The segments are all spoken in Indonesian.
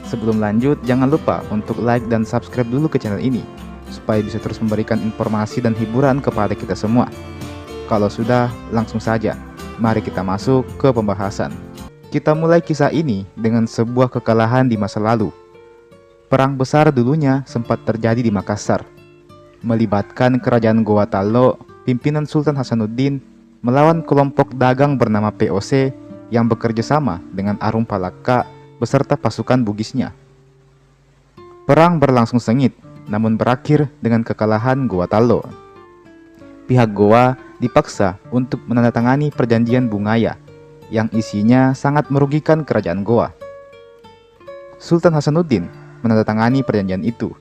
Sebelum lanjut, jangan lupa untuk like dan subscribe dulu ke channel ini, supaya bisa terus memberikan informasi dan hiburan kepada kita semua. Kalau sudah, langsung saja, mari kita masuk ke pembahasan. Kita mulai kisah ini dengan sebuah kekalahan di masa lalu. Perang besar dulunya sempat terjadi di Makassar, melibatkan kerajaan Goa Tallo, pimpinan Sultan Hasanuddin, melawan kelompok dagang bernama POC yang bekerja sama dengan Arum Palaka beserta pasukan Bugisnya. Perang berlangsung sengit, namun berakhir dengan kekalahan Goa Tallo. Pihak Goa dipaksa untuk menandatangani perjanjian Bungaya yang isinya sangat merugikan kerajaan Goa. Sultan Hasanuddin menandatangani perjanjian itu,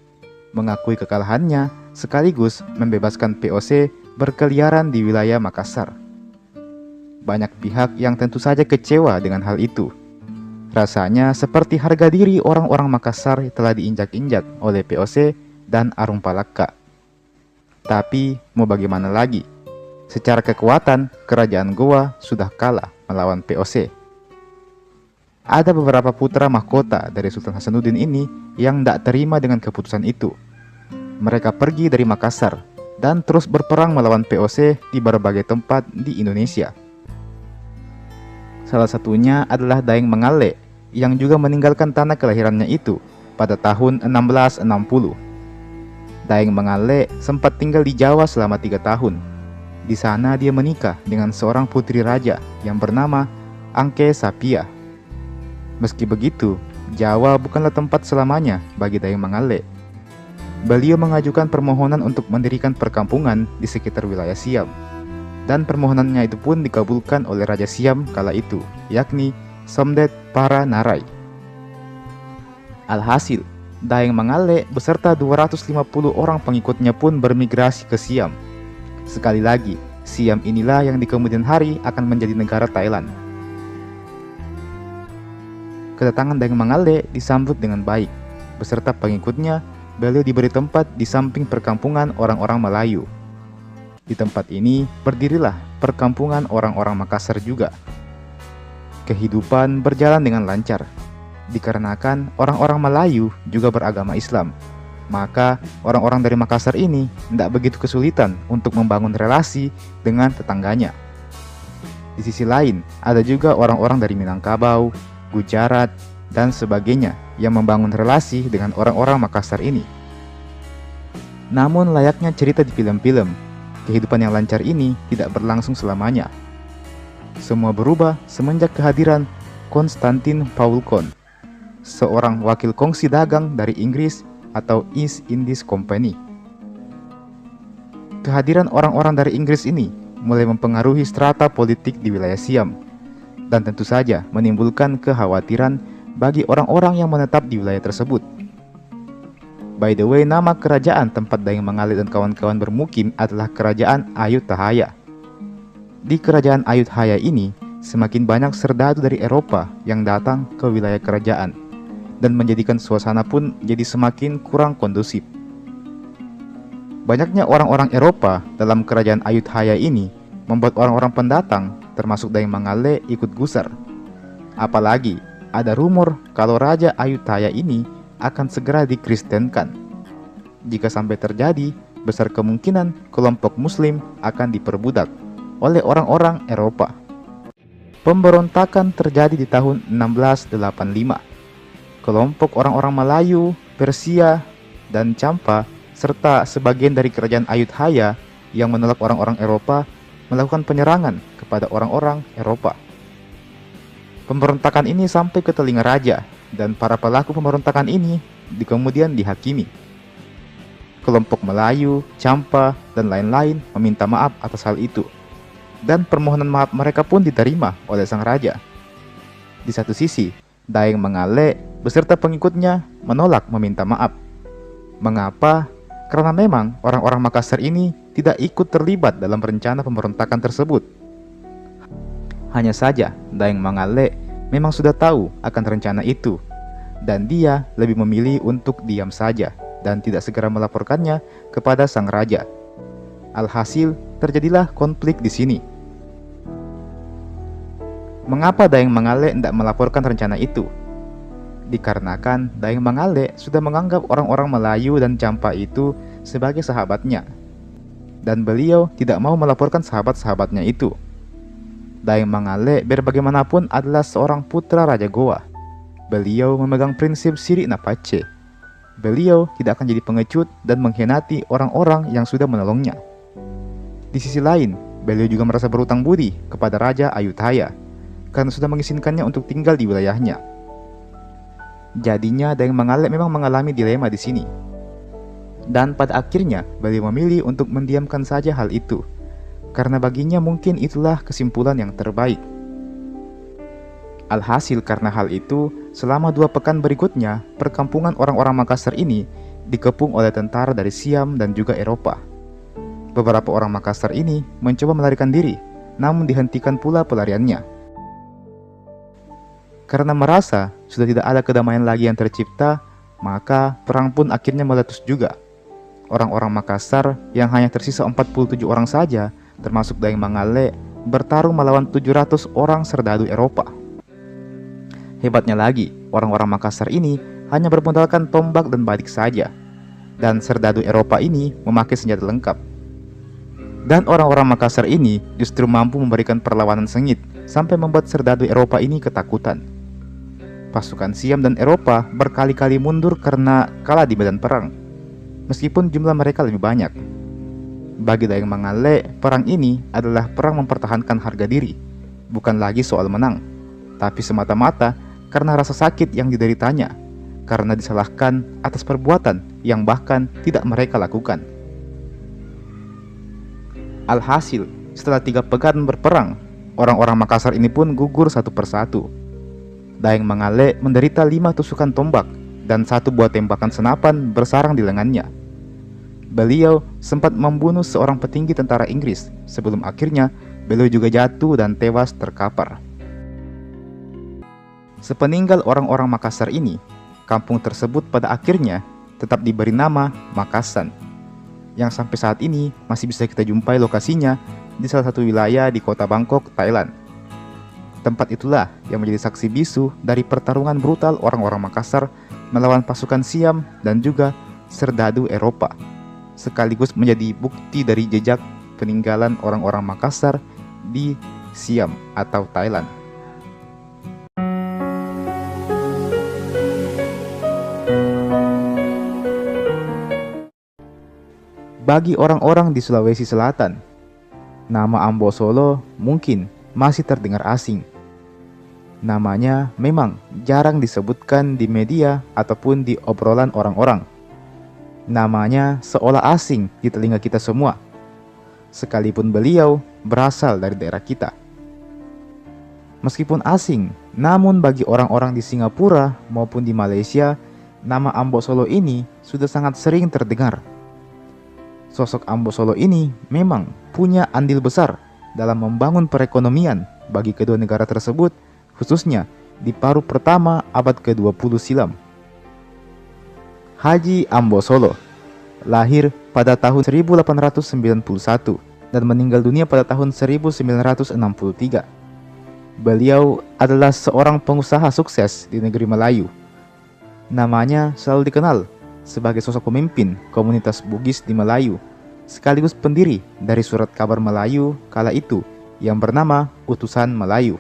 mengakui kekalahannya sekaligus membebaskan POC berkeliaran di wilayah Makassar. Banyak pihak yang tentu saja kecewa dengan hal itu. Rasanya seperti harga diri orang-orang Makassar telah diinjak-injak oleh POC dan Arum Palaka. Tapi mau bagaimana lagi? Secara kekuatan, kerajaan Goa sudah kalah melawan POC. Ada beberapa putra mahkota dari Sultan Hasanuddin ini yang tidak terima dengan keputusan itu. Mereka pergi dari Makassar dan terus berperang melawan POC di berbagai tempat di Indonesia. Salah satunya adalah Daeng Mangale yang juga meninggalkan tanah kelahirannya itu pada tahun 1660. Daeng Mangale sempat tinggal di Jawa selama 3 tahun. Di sana dia menikah dengan seorang putri raja yang bernama Angke Sapia. Meski begitu, Jawa bukanlah tempat selamanya bagi Daeng Mangale. Beliau mengajukan permohonan untuk mendirikan perkampungan di sekitar wilayah Siam. Dan permohonannya itu pun dikabulkan oleh Raja Siam kala itu, yakni Somdet Paranarai. Alhasil, Daeng Mangale beserta 250 orang pengikutnya pun bermigrasi ke Siam. Sekali lagi, Siam inilah yang di kemudian hari akan menjadi negara Thailand. Kedatangan Daeng Mangale disambut dengan baik. Beserta pengikutnya, beliau diberi tempat di samping perkampungan orang-orang Melayu. Di tempat ini berdirilah perkampungan orang-orang Makassar juga. Kehidupan berjalan dengan lancar, dikarenakan orang-orang Melayu juga beragama Islam. Maka orang-orang dari Makassar ini tidak begitu kesulitan untuk membangun relasi dengan tetangganya. Di sisi lain, ada juga orang-orang dari Minangkabau, Gujarat, dan sebagainya yang membangun relasi dengan orang-orang Makassar ini. Namun layaknya cerita di film-film, kehidupan yang lancar ini tidak berlangsung selamanya. Semua berubah semenjak kehadiran Konstantin Paulkon, seorang wakil kongsi dagang dari Inggris atau East Indies Company. Kehadiran orang-orang dari Inggris ini mulai mempengaruhi strata politik di wilayah Siam, dan tentu saja menimbulkan kekhawatiran bagi orang-orang yang menetap di wilayah tersebut. By the way, nama kerajaan tempat Daeng Mangale dan kawan-kawan bermukim adalah Kerajaan Ayutthaya. Di Kerajaan Ayutthaya ini, semakin banyak serdadu dari Eropa yang datang ke wilayah kerajaan, dan menjadikan suasana pun jadi semakin kurang kondusif. Banyaknya orang-orang Eropa dalam Kerajaan Ayutthaya ini membuat orang-orang pendatang, termasuk Daeng Mangale, ikut gusar. Apalagi, ada rumor kalau Raja Ayutthaya ini akan segera dikristenkan. Jika sampai terjadi, besar kemungkinan kelompok Muslim akan diperbudak oleh orang-orang Eropa. Pemberontakan terjadi di tahun 1685. Kelompok orang-orang Melayu, Persia, dan Champa, serta sebagian dari kerajaan Ayutthaya yang menolak orang-orang Eropa melakukan penyerangan kepada orang-orang Eropa. Pemberontakan ini sampai ke telinga raja, dan para pelaku pemberontakan ini kemudian dihakimi. Kelompok Melayu, Champa, dan lain-lain meminta maaf atas hal itu, dan permohonan maaf mereka pun diterima oleh sang raja. Di satu sisi, Daeng Mangale beserta pengikutnya menolak meminta maaf. Mengapa? Karena memang orang-orang Makassar ini tidak ikut terlibat dalam rencana pemberontakan tersebut. Hanya saja, Daeng Mangale memang sudah tahu akan rencana itu, dan dia lebih memilih untuk diam saja dan tidak segera melaporkannya kepada sang raja. Alhasil, terjadilah konflik di sini. Mengapa Daeng Mangale tidak melaporkan rencana itu? dikarenakan Daeng Mangale sudah menganggap orang-orang Melayu dan Champa itu sebagai sahabatnya, dan beliau tidak mau melaporkan sahabat-sahabatnya itu. Daeng Mangale biar bagaimanapun adalah seorang putra Raja Goa. Beliau memegang prinsip Siri Napace. Beliau tidak akan jadi pengecut dan mengkhianati orang-orang yang sudah menolongnya. Di sisi lain, beliau juga merasa berutang budi kepada Raja Ayutthaya karena sudah mengizinkannya untuk tinggal di wilayahnya. Jadinya Daeng Mangale memang mengalami dilema di sini. Dan pada akhirnya beliau memilih untuk mendiamkan saja hal itu, karena baginya mungkin itulah kesimpulan yang terbaik. Alhasil karena hal itu, selama 2 pekan berikutnya, perkampungan orang-orang Makassar ini dikepung oleh tentara dari Siam dan juga Eropa. Beberapa orang Makassar ini mencoba melarikan diri, namun dihentikan pula pelariannya. Karena merasa sudah tidak ada kedamaian lagi yang tercipta, maka perang pun akhirnya meletus juga. Orang-orang Makassar yang hanya tersisa 47 orang saja, termasuk Daeng Mangale, bertarung melawan 700 orang serdadu Eropa. Hebatnya lagi, orang-orang Makassar ini hanya bermodalkan tombak dan badik saja, dan serdadu Eropa ini memakai senjata lengkap. Dan orang-orang Makassar ini justru mampu memberikan perlawanan sengit sampai membuat serdadu Eropa ini ketakutan. Pasukan Siam dan Eropa berkali-kali mundur karena kalah di medan perang, meskipun jumlah mereka lebih banyak. Bagi Daeng Mangale, perang ini adalah perang mempertahankan harga diri, bukan lagi soal menang, tapi semata-mata karena rasa sakit yang dideritanya, karena disalahkan atas perbuatan yang bahkan tidak mereka lakukan. Alhasil, setelah 3 pekan berperang, orang-orang Makassar ini pun gugur satu persatu. Daeng Mangale menderita 5 tusukan tombak dan 1 buah tembakan senapan bersarang di lengannya. Beliau sempat membunuh seorang petinggi tentara Inggris sebelum akhirnya beliau juga jatuh dan tewas terkapar. Sepeninggal orang-orang Makassar ini, kampung tersebut pada akhirnya tetap diberi nama Makassan, yang sampai saat ini masih bisa kita jumpai lokasinya di salah satu wilayah di kota Bangkok, Thailand. Tempat itulah yang menjadi saksi bisu dari pertarungan brutal orang-orang Makassar melawan pasukan Siam dan juga serdadu Eropa, sekaligus menjadi bukti dari jejak peninggalan orang-orang Makassar di Siam atau Thailand. Bagi orang-orang di Sulawesi Selatan, nama Ambo Solo mungkin masih terdengar asing. Namanya memang jarang disebutkan di media ataupun di obrolan orang-orang. Namanya seolah asing di telinga kita semua, sekalipun beliau berasal dari daerah kita. Meskipun asing, namun bagi orang-orang di Singapura maupun di Malaysia, nama Ambo Solo ini sudah sangat sering terdengar. Sosok Ambo Solo ini memang punya andil besar dalam membangun perekonomian bagi kedua negara tersebut, khususnya di paruh pertama abad ke-20 silam. Haji Ambo Solo lahir pada tahun 1891 dan meninggal dunia pada tahun 1963. Beliau adalah seorang pengusaha sukses di negeri Melayu. Namanya selalu dikenal sebagai sosok pemimpin komunitas Bugis di Melayu, sekaligus pendiri dari surat kabar Melayu kala itu yang bernama Utusan Melayu.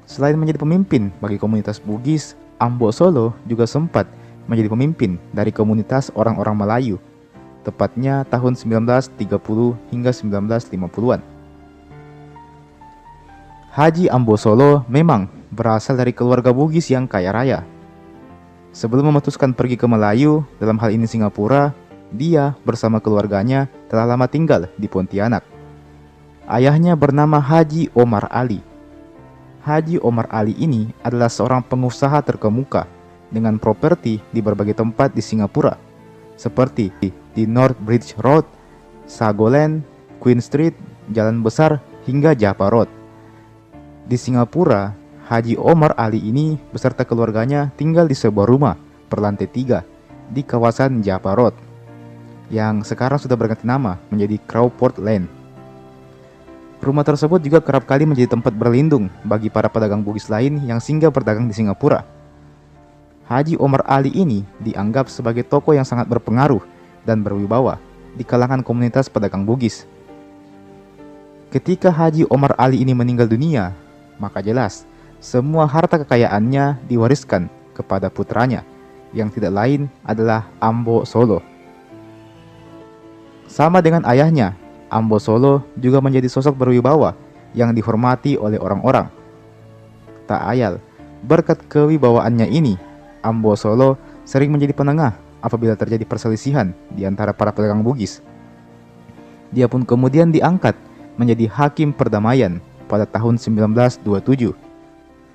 Selain menjadi pemimpin bagi komunitas Bugis, Ambo Solo juga sempat menjadi pemimpin dari komunitas orang-orang Melayu, tepatnya tahun 1930 hingga 1950-an. Haji Ambo Solo memang berasal dari keluarga Bugis yang kaya raya. Sebelum memutuskan pergi ke Melayu, dalam hal ini Singapura, dia bersama keluarganya telah lama tinggal di Pontianak. Ayahnya bernama Haji Omar Ali. Haji Omar Ali ini adalah seorang pengusaha terkemuka dengan properti di berbagai tempat di Singapura, seperti di North Bridge Road, Sagoland, Queen Street, Jalan Besar, hingga Java Road. Di Singapura, Haji Omar Ali ini beserta keluarganya tinggal di sebuah rumah berlantai 3 di kawasan Java Road, yang sekarang sudah berganti nama menjadi Crawford Lane. Rumah tersebut juga kerap kali menjadi tempat berlindung bagi para pedagang Bugis lain yang singgah berdagang di Singapura. Haji Omar Ali ini dianggap sebagai tokoh yang sangat berpengaruh dan berwibawa di kalangan komunitas pedagang Bugis. Ketika Haji Omar Ali ini meninggal dunia, maka jelas semua harta kekayaannya diwariskan kepada putranya, yang tidak lain adalah Ambo Solo. Sama dengan ayahnya, Ambo Solo juga menjadi sosok berwibawa yang dihormati oleh orang-orang. Tak ayal, berkat kewibawaannya ini, Ambo Solo sering menjadi penengah apabila terjadi perselisihan di antara para pedagang Bugis. Dia pun kemudian diangkat menjadi hakim perdamaian pada tahun 1927.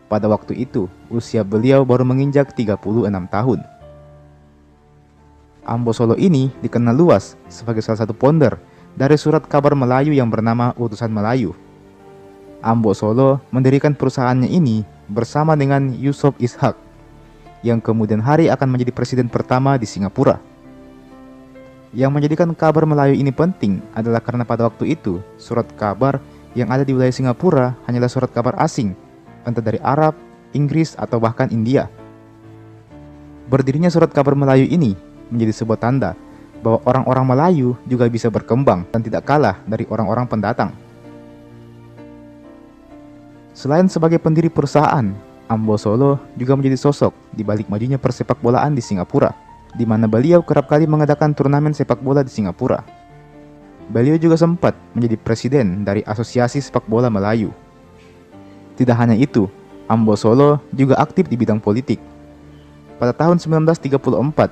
Pada waktu itu, usia beliau baru menginjak 36 tahun. Ambo Solo ini dikenal luas sebagai salah satu founder dari surat kabar Melayu yang bernama Utusan Melayu. Ambo Solo mendirikan perusahaannya ini bersama dengan Yusof Ishak, yang kemudian hari akan menjadi presiden pertama di Singapura. Yang menjadikan kabar Melayu ini penting adalah karena pada waktu itu, surat kabar yang ada di wilayah Singapura hanyalah surat kabar asing, entah dari Arab, Inggris, atau bahkan India. Berdirinya surat kabar Melayu ini menjadi sebuah tanda bahwa orang-orang Melayu juga bisa berkembang dan tidak kalah dari orang-orang pendatang. Selain sebagai pendiri perusahaan, Ambo Solo juga menjadi sosok di balik majunya persepak bolaan di Singapura, di mana beliau kerap kali mengadakan turnamen sepak bola di Singapura. Beliau juga sempat menjadi presiden dari Asosiasi Sepak Bola Melayu. Tidak hanya itu, Ambo Solo juga aktif di bidang politik. Pada tahun 1934,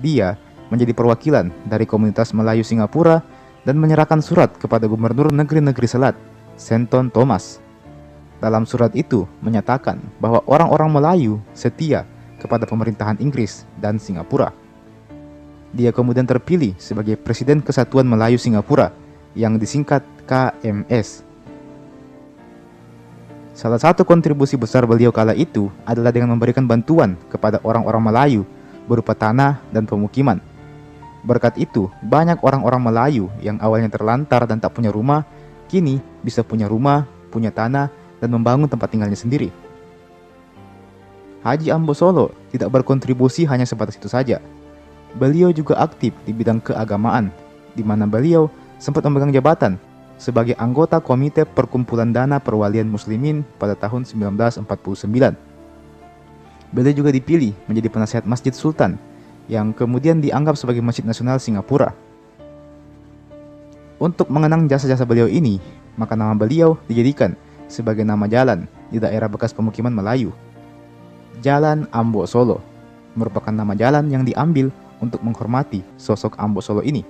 dia menjadi perwakilan dari komunitas Melayu Singapura dan menyerahkan surat kepada Gubernur Negeri-Negeri Selat, Senton Thomas. Dalam surat itu menyatakan bahwa orang-orang Melayu setia kepada pemerintahan Inggris dan Singapura. Dia kemudian terpilih sebagai Presiden Kesatuan Melayu Singapura yang disingkat KMS. Salah satu kontribusi besar beliau kala itu adalah dengan memberikan bantuan kepada orang-orang Melayu berupa tanah dan pemukiman. Berkat itu, banyak orang-orang Melayu yang awalnya terlantar dan tak punya rumah, kini bisa punya rumah, punya tanah, dan membangun tempat tinggalnya sendiri. Haji Ambo Solo tidak berkontribusi hanya sebatas itu saja. Beliau juga aktif di bidang keagamaan, di mana beliau sempat memegang jabatan sebagai anggota Komite Perkumpulan Dana Perwalian Muslimin pada tahun 1949. Beliau juga dipilih menjadi penasihat Masjid Sultan, yang kemudian dianggap sebagai Masjid Nasional Singapura. Untuk mengenang jasa-jasa beliau ini, maka nama beliau dijadikan sebagai nama jalan di daerah bekas pemukiman Melayu. Jalan Ambo Solo merupakan nama jalan yang diambil untuk menghormati sosok Ambo Solo ini.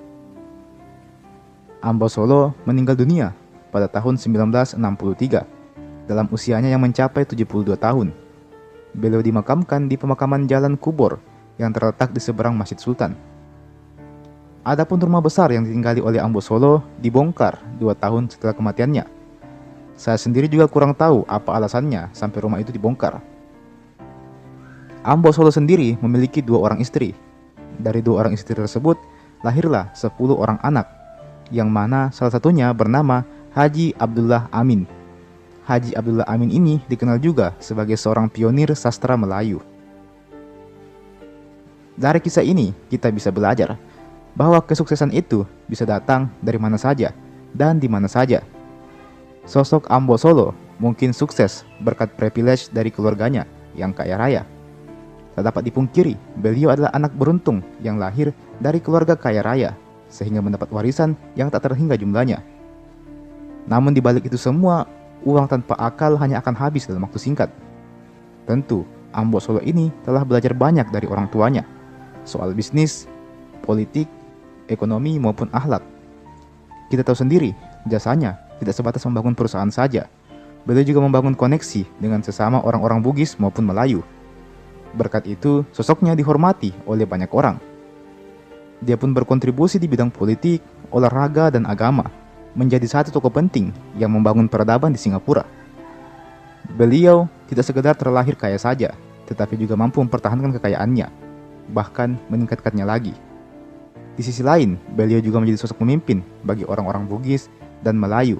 Ambo Solo meninggal dunia pada tahun 1963 dalam usianya yang mencapai 72 tahun. Beliau dimakamkan di pemakaman Jalan Kubor yang terletak di seberang Masjid Sultan. Adapun rumah besar yang ditinggali oleh Ambo Solo dibongkar 2 tahun setelah kematiannya. Saya sendiri juga kurang tahu apa alasannya sampai rumah itu dibongkar. Ambo Solo sendiri memiliki 2 orang istri. Dari 2 orang istri tersebut lahirlah 10 orang anak, yang mana salah satunya bernama Haji Abdullah Amin. Haji Abdullah Amin ini dikenal juga sebagai seorang pionir sastra Melayu. Dari kisah ini kita bisa belajar bahwa kesuksesan itu bisa datang dari mana saja dan di mana saja. Sosok Ambo Solo mungkin sukses berkat privilege dari keluarganya yang kaya raya. Tak dapat dipungkiri, beliau adalah anak beruntung yang lahir dari keluarga kaya raya, sehingga mendapat warisan yang tak terhingga jumlahnya. Namun di balik itu semua, uang tanpa akal hanya akan habis dalam waktu singkat. Tentu, Ambo Solo ini telah belajar banyak dari orang tuanya, soal bisnis, politik, ekonomi maupun akhlak. Kita tahu sendiri, jasanya tidak sebatas membangun perusahaan saja. Beliau juga membangun koneksi dengan sesama orang-orang Bugis maupun Melayu. Berkat itu, sosoknya dihormati oleh banyak orang. Dia pun berkontribusi di bidang politik, olahraga, dan agama, menjadi satu tokoh penting yang membangun peradaban di Singapura. Beliau tidak sekedar terlahir kaya saja, tetapi juga mampu mempertahankan kekayaannya, bahkan meningkatkannya lagi. Di sisi lain, beliau juga menjadi sosok pemimpin bagi orang-orang Bugis dan Melayu.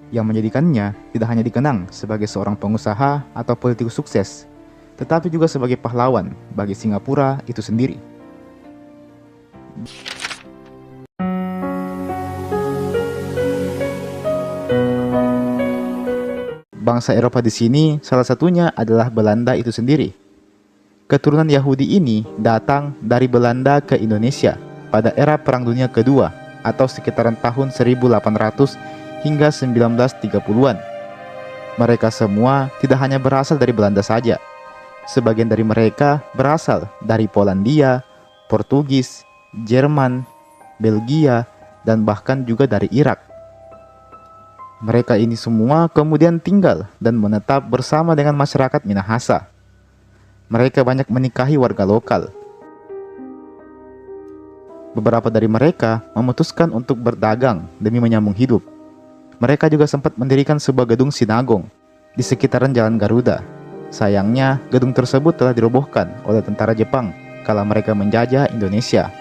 yang menjadikannya tidak hanya dikenang sebagai seorang pengusaha atau politikus sukses, tetapi juga sebagai pahlawan bagi Singapura itu sendiri. Bangsa Eropa di sini salah satunya adalah Belanda itu sendiri. Keturunan Yahudi ini datang dari Belanda ke Indonesia pada era Perang Dunia Kedua atau sekitaran tahun 1800 hingga 1930-an. Mereka semua tidak hanya berasal dari Belanda saja. Sebagian dari mereka berasal dari Polandia, Portugis, Jerman, Belgia, dan bahkan juga dari Irak. Mereka ini semua kemudian tinggal dan menetap bersama dengan masyarakat Minahasa. Mereka banyak menikahi warga lokal. Beberapa dari mereka memutuskan untuk berdagang demi menyambung hidup. Mereka juga sempat mendirikan sebuah gedung sinagong di sekitaran Jalan Garuda. Sayangnya, gedung tersebut telah dirobohkan oleh tentara Jepang kala mereka menjajah Indonesia.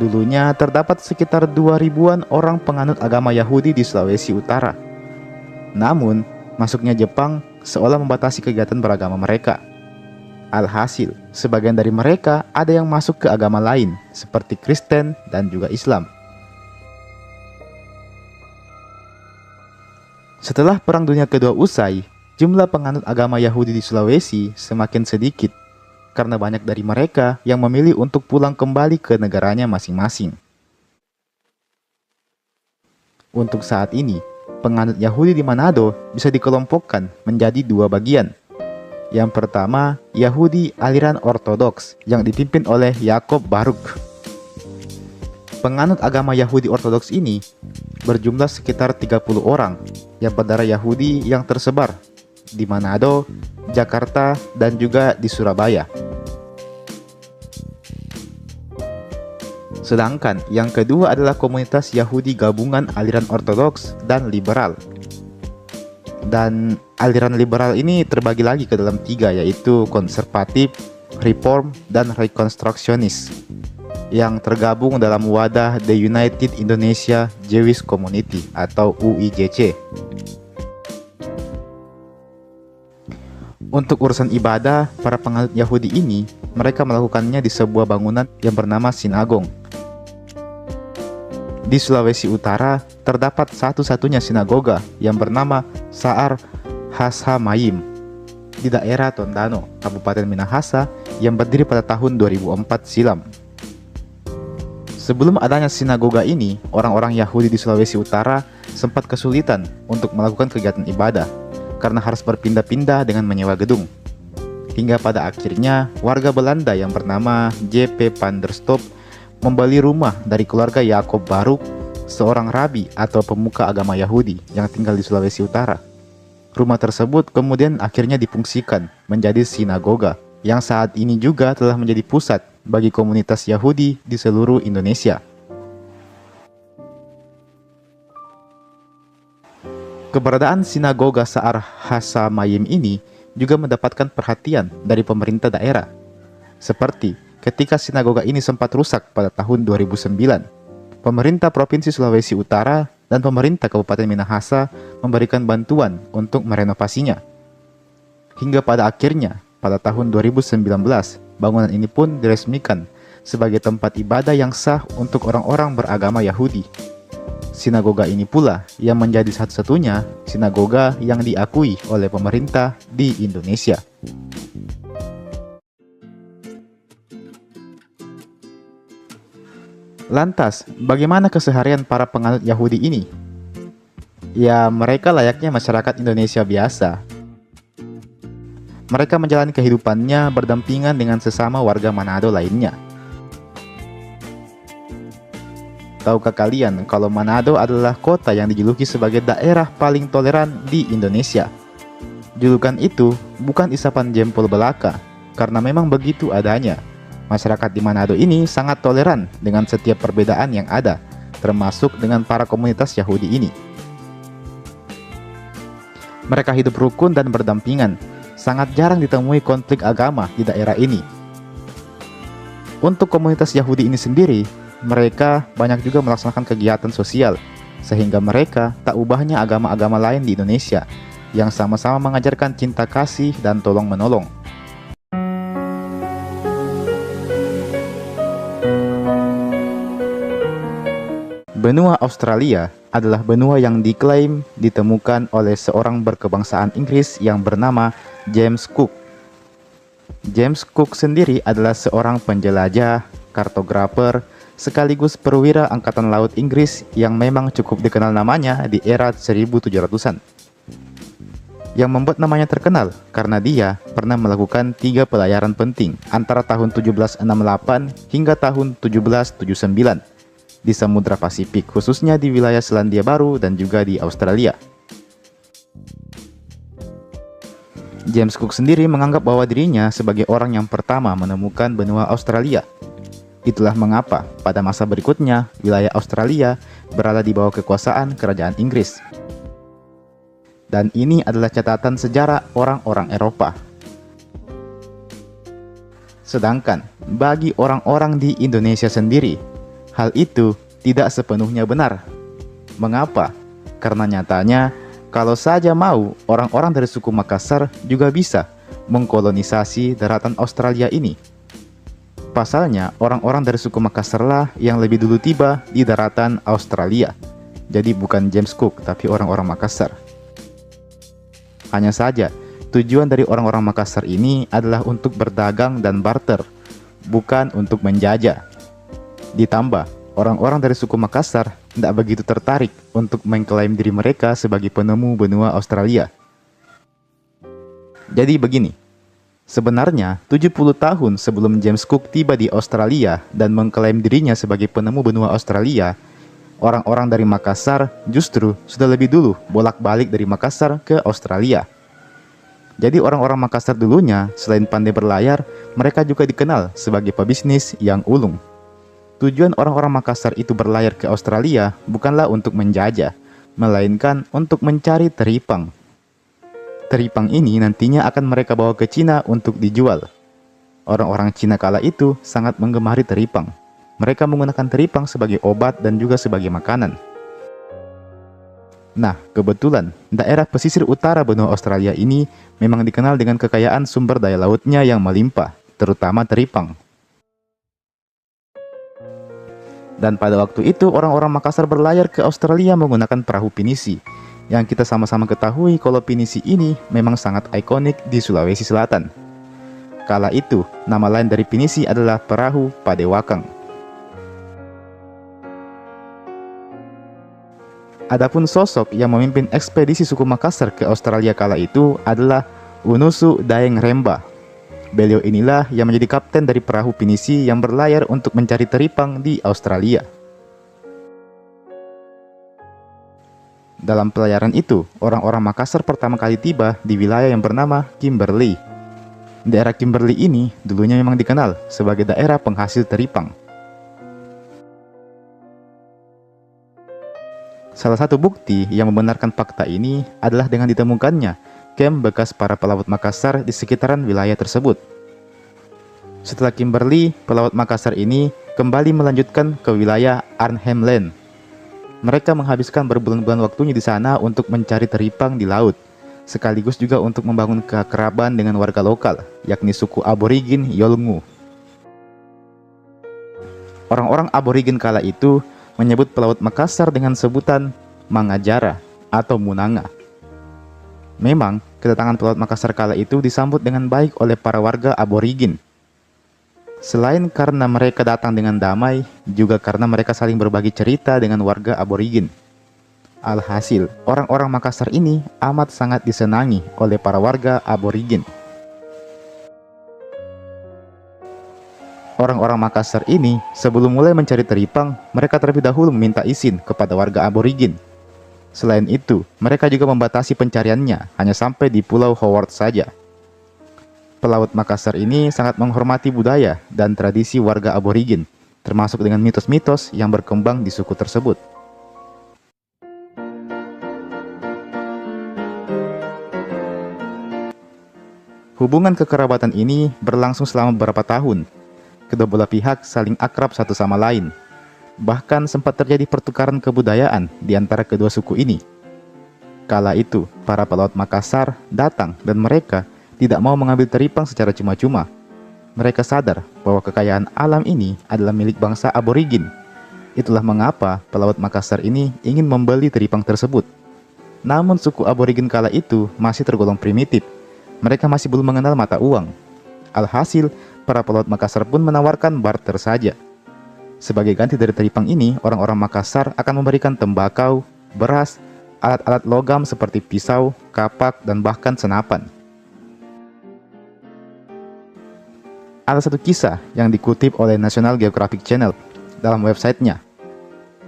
Dulunya terdapat sekitar 2000-an orang penganut agama Yahudi di Sulawesi Utara. Namun, masuknya Jepang seolah membatasi kegiatan beragama mereka. Alhasil, sebagian dari mereka ada yang masuk ke agama lain, seperti Kristen dan juga Islam. Setelah Perang Dunia Kedua usai, jumlah penganut agama Yahudi di Sulawesi semakin sedikit, karena banyak dari mereka yang memilih untuk pulang kembali ke negaranya masing-masing. Untuk saat ini, penganut Yahudi di Manado bisa dikelompokkan menjadi dua bagian. Yang pertama, Yahudi aliran Ortodoks yang dipimpin oleh Yakob Baruk. Penganut agama Yahudi Ortodoks ini berjumlah sekitar 30 orang yang berdarah Yahudi yang tersebar di Manado, Jakarta, dan juga di Surabaya. Sedangkan yang kedua adalah komunitas Yahudi gabungan aliran Ortodoks dan liberal. Dan aliran liberal ini terbagi lagi ke dalam tiga, yaitu konservatif, reform, dan rekonstruksionis, yang tergabung dalam wadah The United Indonesia Jewish Community atau UIJC. Untuk urusan ibadah, para penganut Yahudi ini, mereka melakukannya di sebuah bangunan yang bernama sinagong. Di Sulawesi Utara, terdapat satu-satunya sinagoga yang bernama Saar Hashamayim di daerah Tondano, Kabupaten Minahasa, yang berdiri pada tahun 2004 silam. Sebelum adanya sinagoga ini, orang-orang Yahudi di Sulawesi Utara sempat kesulitan untuk melakukan kegiatan ibadah karena harus berpindah-pindah dengan menyewa gedung. Hingga pada akhirnya, warga Belanda yang bernama J.P. van der Stoep membeli rumah dari keluarga Yakob Baruk, seorang rabi atau pemuka agama Yahudi yang tinggal di Sulawesi Utara. Rumah tersebut kemudian akhirnya difungsikan menjadi sinagoga, yang saat ini juga telah menjadi pusat bagi komunitas Yahudi di seluruh Indonesia. Keberadaan sinagoga Saar Hashamayim ini juga mendapatkan perhatian dari pemerintah daerah. Seperti ketika sinagoga ini sempat rusak pada tahun 2009, pemerintah Provinsi Sulawesi Utara dan pemerintah Kabupaten Minahasa memberikan bantuan untuk merenovasinya. Hingga pada akhirnya, pada tahun 2019, bangunan ini pun diresmikan sebagai tempat ibadah yang sah untuk orang-orang beragama Yahudi. Sinagoga ini pula yang menjadi satu-satunya sinagoga yang diakui oleh pemerintah di Indonesia. Lantas, bagaimana keseharian para penganut Yahudi ini? Ya, mereka layaknya masyarakat Indonesia biasa. Mereka menjalani kehidupannya berdampingan dengan sesama warga Manado lainnya. Tahukah kalian kalau Manado adalah kota yang dijuluki sebagai daerah paling toleran di Indonesia? Julukan itu bukan isapan jempol belaka, karena memang begitu adanya. Masyarakat di Manado ini sangat toleran dengan setiap perbedaan yang ada, termasuk dengan para komunitas Yahudi ini. Mereka hidup rukun dan berdampingan, sangat jarang ditemui konflik agama di daerah ini. Untuk komunitas Yahudi ini sendiri, mereka banyak juga melaksanakan kegiatan sosial, sehingga mereka tak ubahnya agama-agama lain di Indonesia yang sama-sama mengajarkan cinta kasih dan tolong-menolong. Benua Australia adalah benua yang diklaim ditemukan oleh seorang berkebangsaan Inggris yang bernama James Cook. James Cook sendiri adalah seorang penjelajah, kartografer, sekaligus perwira Angkatan Laut Inggris yang memang cukup dikenal namanya di era 1700-an. Yang membuat namanya terkenal karena dia pernah melakukan 3 pelayaran penting antara tahun 1768 hingga tahun 1779 di Samudra Pasifik, khususnya di wilayah Selandia Baru dan juga di Australia. James Cook sendiri menganggap bahwa dirinya sebagai orang yang pertama menemukan benua Australia. Itulah mengapa pada masa berikutnya wilayah Australia berada di bawah kekuasaan kerajaan Inggris. Dan ini adalah catatan sejarah orang-orang Eropa. Sedangkan bagi orang-orang di Indonesia sendiri, hal itu tidak sepenuhnya benar. Mengapa? Karena nyatanya, kalau saja mau, orang-orang dari suku Makassar juga bisa mengkolonisasi daratan Australia ini. Pasalnya, orang-orang dari suku Makassarlah yang lebih dulu tiba di daratan Australia. Jadi bukan James Cook, tapi orang-orang Makassar. Hanya saja, tujuan dari orang-orang Makassar ini adalah untuk berdagang dan barter, bukan untuk menjajah. Ditambah, orang-orang dari suku Makassar tidak begitu tertarik untuk mengklaim diri mereka sebagai penemu benua Australia. Jadi begini, sebenarnya 70 tahun sebelum James Cook tiba di Australia dan mengklaim dirinya sebagai penemu benua Australia, orang-orang dari Makassar justru sudah lebih dulu bolak-balik dari Makassar ke Australia. Jadi orang-orang Makassar dulunya, selain pandai berlayar, mereka juga dikenal sebagai pebisnis yang ulung. Tujuan orang-orang Makassar itu berlayar ke Australia bukanlah untuk menjajah, melainkan untuk mencari teripang. Teripang ini nantinya akan mereka bawa ke Cina untuk dijual. Orang-orang Cina kala itu sangat menggemari teripang. Mereka menggunakan teripang sebagai obat dan juga sebagai makanan. Nah, kebetulan daerah pesisir utara benua Australia ini memang dikenal dengan kekayaan sumber daya lautnya yang melimpah, terutama teripang. Dan pada waktu itu orang-orang Makassar berlayar ke Australia menggunakan perahu pinisi, yang kita sama-sama ketahui kalau pinisi ini memang sangat ikonik di Sulawesi Selatan. Kala itu, nama lain dari pinisi adalah perahu Padewakang. Adapun sosok yang memimpin ekspedisi suku Makassar ke Australia kala itu adalah Unusu Daeng Remba. Beliau inilah yang menjadi kapten dari perahu pinisi yang berlayar untuk mencari teripang di Australia. Dalam pelayaran itu, orang-orang Makassar pertama kali tiba di wilayah yang bernama Kimberley. Daerah Kimberley ini dulunya memang dikenal sebagai daerah penghasil teripang. Salah satu bukti yang membenarkan fakta ini adalah dengan ditemukannya kamp bekas para pelaut Makassar di sekitaran wilayah tersebut. Setelah Kimberley, pelaut Makassar ini kembali melanjutkan ke wilayah Arnhem Land. Mereka menghabiskan berbulan-bulan waktunya di sana untuk mencari teripang di laut, sekaligus juga untuk membangun keakraban dengan warga lokal, yakni suku aborigin Yolngu. Orang-orang aborigin kala itu menyebut pelaut Makassar dengan sebutan Mangajara atau Munanga. Memang, kedatangan pelaut Makassar kala itu disambut dengan baik oleh para warga aborigin. Selain karena mereka datang dengan damai, juga karena mereka saling berbagi cerita dengan warga aborigin. Alhasil, orang-orang Makassar ini amat sangat disenangi oleh para warga aborigin. Orang-orang Makassar ini, sebelum mulai mencari teripang, mereka terlebih dahulu meminta izin kepada warga aborigin. Selain itu, mereka juga membatasi pencariannya hanya sampai di Pulau Howard saja. Pelaut Makassar ini sangat menghormati budaya dan tradisi warga aborigin, termasuk dengan mitos-mitos yang berkembang di suku tersebut. Hubungan kekerabatan ini berlangsung selama beberapa tahun. Kedua belah pihak saling akrab satu sama lain. Bahkan sempat terjadi pertukaran kebudayaan di antara kedua suku ini. Kala itu, para pelaut Makassar datang dan mereka tidak mau mengambil teripang secara cuma-cuma. Mereka sadar bahwa kekayaan alam ini adalah milik bangsa aborigin. Itulah mengapa pelaut Makassar ini ingin membeli teripang tersebut. Namun suku aborigin kala itu masih tergolong primitif. Mereka masih belum mengenal mata uang. Alhasil, para pelaut Makassar pun menawarkan barter saja. Sebagai ganti dari teripang ini, orang-orang Makassar akan memberikan tembakau, beras, alat-alat logam seperti pisau, kapak, dan bahkan senapan. Ada satu kisah yang dikutip oleh National Geographic Channel dalam websitenya.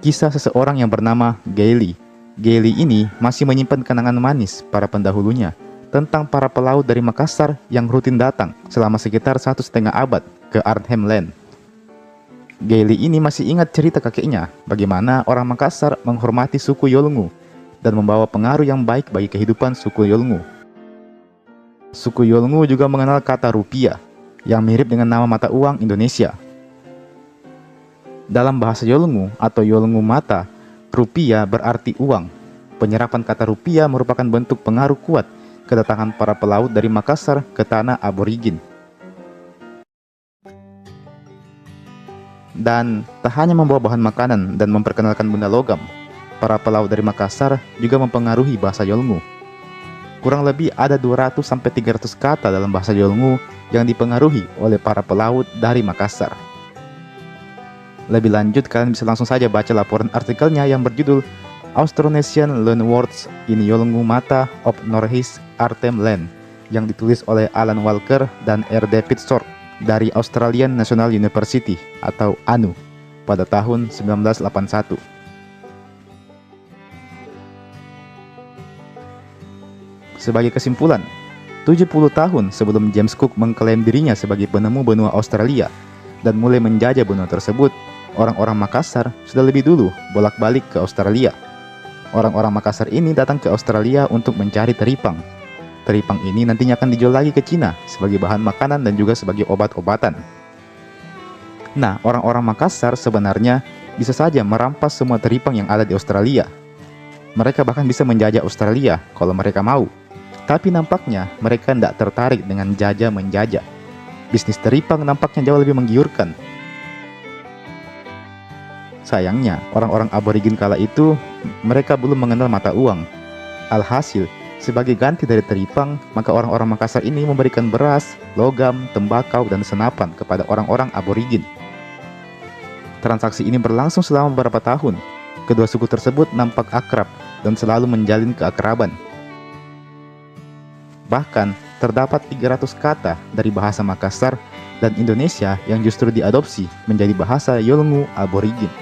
Kisah seseorang yang bernama Gailey. Gailey ini masih menyimpan kenangan manis para pendahulunya tentang para pelaut dari Makassar yang rutin datang selama sekitar 1,5 abad ke Arnhem Land. Gailey ini masih ingat cerita kakeknya bagaimana orang Makassar menghormati suku Yolngu dan membawa pengaruh yang baik bagi kehidupan suku Yolngu. Suku Yolngu juga mengenal kata rupiah yang mirip dengan nama mata uang Indonesia. Dalam bahasa Yolngu atau Yolngu Mata, rupiah berarti uang. Penyerapan kata rupiah merupakan bentuk pengaruh kuat kedatangan para pelaut dari Makassar ke tanah aborigin. Dan tak hanya membawa bahan makanan dan memperkenalkan benda logam, para pelaut dari Makassar juga mempengaruhi bahasa Yolngu. Kurang lebih ada 200-300 kata dalam bahasa Yolngu yang dipengaruhi oleh para pelaut dari Makassar. Lebih lanjut, kalian bisa langsung saja baca laporan artikelnya yang berjudul Austronesian Loanwords in Yolngu Mata of Northeast Arnhem Land yang ditulis oleh Alan Walker dan R. David Short dari Australian National University atau ANU pada tahun 1981. Sebagai kesimpulan, 70 tahun sebelum James Cook mengklaim dirinya sebagai penemu benua Australia dan mulai menjajah benua tersebut, orang-orang Makassar sudah lebih dulu bolak-balik ke Australia. Orang-orang Makassar ini datang ke Australia untuk mencari teripang. Teripang ini nantinya akan dijual lagi ke Cina sebagai bahan makanan dan juga sebagai obat-obatan. Nah, orang-orang Makassar sebenarnya bisa saja merampas semua teripang yang ada di Australia. Mereka bahkan bisa menjajah Australia kalau mereka mau. Tapi nampaknya mereka tidak tertarik dengan jajah-menjajah. Bisnis teripang nampaknya jauh lebih menggiurkan. Sayangnya, orang-orang aborigin kala itu, mereka belum mengenal mata uang. Alhasil, sebagai ganti dari teripang, maka orang-orang Makassar ini memberikan beras, logam, tembakau, dan senapan kepada orang-orang aborigin. Transaksi ini berlangsung selama beberapa tahun. Kedua suku tersebut nampak akrab dan selalu menjalin keakraban. Bahkan, terdapat 300 kata dari bahasa Makassar dan Indonesia yang justru diadopsi menjadi bahasa Yolngu aborigin.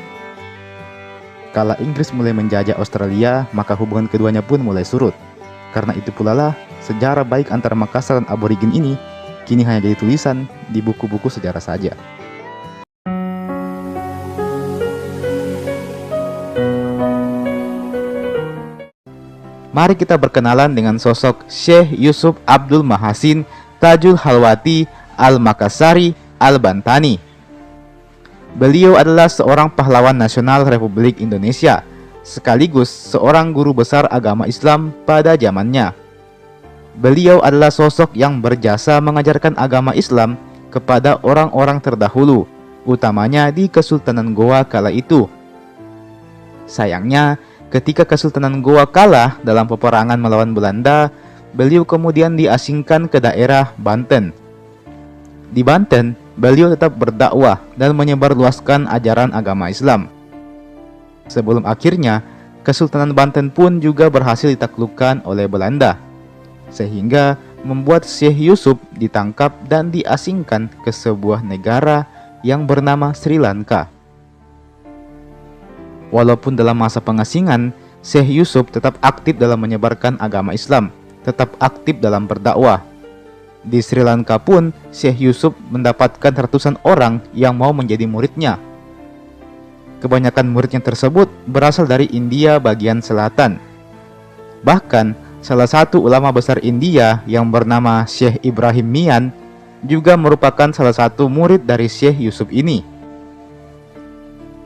Kala Inggris mulai menjajah Australia, maka hubungan keduanya pun mulai surut. Karena itu pula lah, sejarah baik antara Makassar dan aborigin ini kini hanya jadi tulisan di buku-buku sejarah saja. Mari kita berkenalan dengan sosok Syekh Yusuf Abdul Mahasin Tajul Halwati Al-Makassari Al-Bantani. Beliau adalah seorang pahlawan nasional Republik Indonesia, sekaligus seorang guru besar agama Islam pada zamannya. Beliau adalah sosok yang berjasa mengajarkan agama Islam kepada orang-orang terdahulu, utamanya di Kesultanan Goa kala itu. Sayangnya, ketika Kesultanan Goa kalah dalam peperangan melawan Belanda, beliau kemudian diasingkan ke daerah Banten. Di Banten, beliau tetap berdakwah dan menyebarluaskan ajaran agama Islam. Sebelum akhirnya, Kesultanan Banten pun juga berhasil ditaklukkan oleh Belanda, sehingga membuat Syekh Yusuf ditangkap dan diasingkan ke sebuah negara yang bernama Sri Lanka. Walaupun dalam masa pengasingan, Syekh Yusuf tetap aktif dalam menyebarkan agama Islam, tetap aktif dalam berdakwah. Di Sri Lanka pun, Syekh Yusuf mendapatkan ratusan orang yang mau menjadi muridnya. Kebanyakan muridnya tersebut berasal dari India bagian selatan. Bahkan, salah satu ulama besar India yang bernama Syekh Ibrahim Mian juga merupakan salah satu murid dari Syekh Yusuf ini.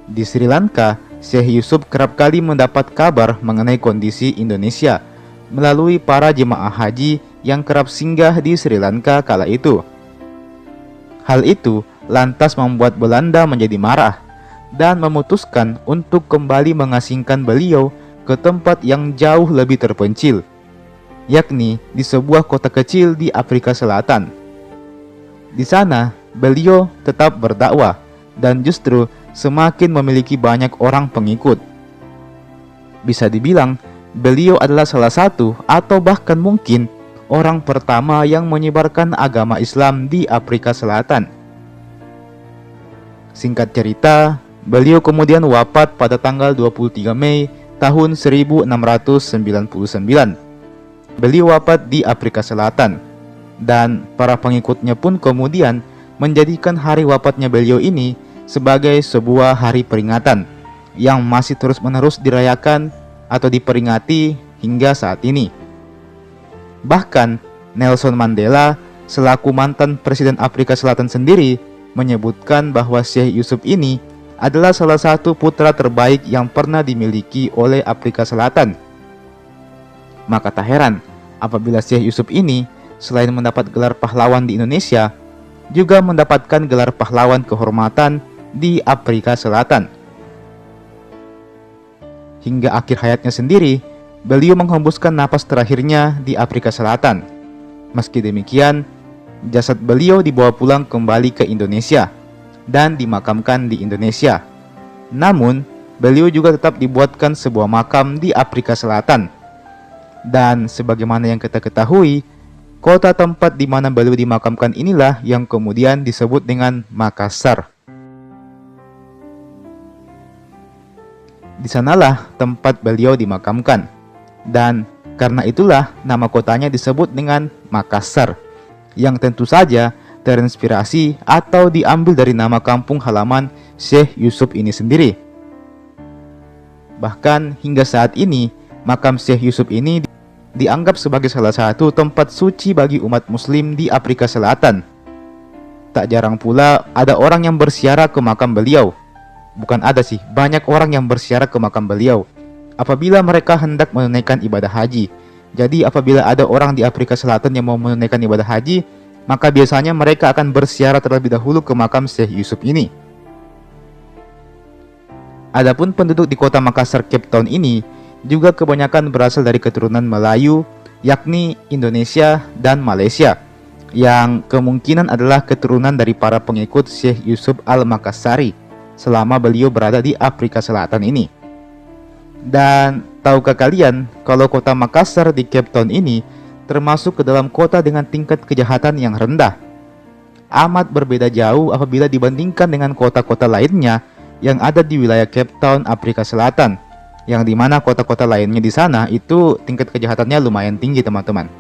Di Sri Lanka, Syekh Yusuf kerap kali mendapat kabar mengenai kondisi Indonesia melalui para jemaah haji yang kerap singgah di Sri Lanka kala itu. Hal itu lantas membuat Belanda menjadi marah dan memutuskan untuk kembali mengasingkan beliau ke tempat yang jauh lebih terpencil, yakni di sebuah kota kecil di Afrika Selatan. Di sana, beliau tetap berdakwah dan justru semakin memiliki banyak orang pengikut. Bisa dibilang, beliau adalah salah satu atau bahkan mungkin orang pertama yang menyebarkan agama Islam di Afrika Selatan. Singkat cerita, beliau kemudian wafat pada tanggal 23 Mei tahun 1699. Beliau wafat di Afrika Selatan, dan para pengikutnya pun kemudian menjadikan hari wafatnya beliau ini sebagai sebuah hari peringatan yang masih terus-menerus dirayakan atau diperingati hingga saat ini. Bahkan Nelson Mandela selaku mantan Presiden Afrika Selatan sendiri menyebutkan bahwa Syekh Yusuf ini adalah salah satu putra terbaik yang pernah dimiliki oleh Afrika Selatan. Maka tak heran apabila Syekh Yusuf ini selain mendapat gelar pahlawan di Indonesia, juga mendapatkan gelar pahlawan kehormatan di Afrika Selatan. Hingga akhir hayatnya sendiri, beliau menghembuskan napas terakhirnya di Afrika Selatan. Meski demikian, jasad beliau dibawa pulang kembali ke Indonesia dan dimakamkan di Indonesia. Namun, beliau juga tetap dibuatkan sebuah makam di Afrika Selatan. Dan sebagaimana yang kita ketahui, kota tempat di mana beliau dimakamkan inilah yang kemudian disebut dengan Makassar. Di sanalah tempat beliau dimakamkan. Dan karena itulah nama kotanya disebut dengan Makassar, yang tentu saja terinspirasi atau diambil dari nama kampung halaman Syekh Yusuf ini sendiri. Bahkan hingga saat ini, makam Syekh Yusuf ini dianggap sebagai salah satu tempat suci bagi umat muslim di Afrika Selatan. Tak jarang pula ada orang yang berziarah ke makam beliau. Bukan ada sih, banyak orang yang berziarah ke makam beliau apabila mereka hendak menunaikan ibadah haji. Jadi apabila ada orang di Afrika Selatan yang mau menunaikan ibadah haji, maka biasanya mereka akan berziarah terlebih dahulu ke makam Syekh Yusuf ini. Adapun penduduk di kota Makassar, Cape Town ini juga kebanyakan berasal dari keturunan Melayu, yakni Indonesia dan Malaysia, yang kemungkinan adalah keturunan dari para pengikut Syekh Yusuf Al-Makassari selama beliau berada di Afrika Selatan ini. Dan tahukah kalian kalau kota Makassar di Cape Town ini termasuk ke dalam kota dengan tingkat kejahatan yang rendah? Amat berbeda jauh apabila dibandingkan dengan kota-kota lainnya yang ada di wilayah Cape Town, Afrika Selatan, yang dimana kota-kota lainnya di sana itu tingkat kejahatannya lumayan tinggi, teman-teman.